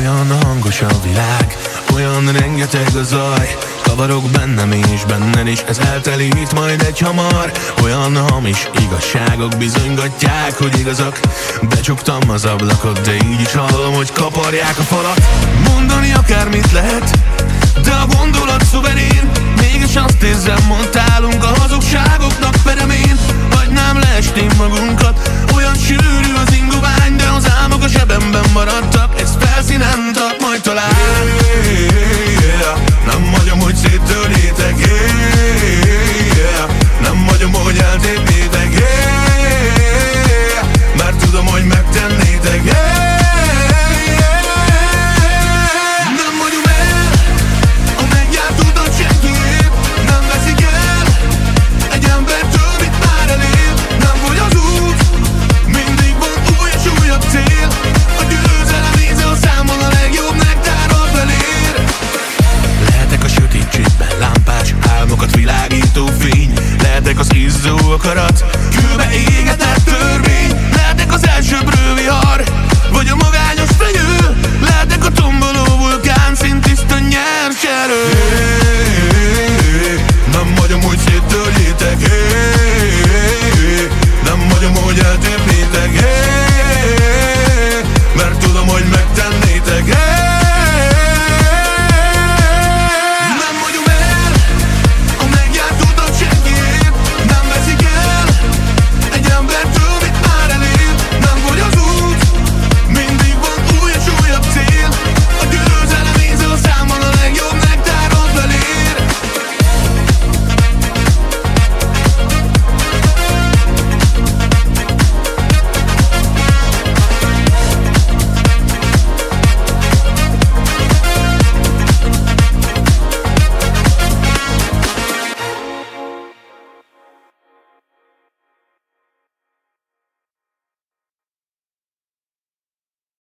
Olyan hangos a világ, olyan rengeteg a zaj, kavarok bennem én is benned is, ez eltelít majd egy hamar. Olyan hamis igazságok bizonygatják, hogy igazak. Becsuktam az ablakot, de így is hallom, hogy kaparják a falat. Mondani akármit lehet, de a gondolat szuverén. Mégis azt érzem, mondtálunk a hazugságoknak peremén. Hagynám leesni magunkat, olyan sűrű az ingovány, de az álmok a zsebemben maradtak. Ez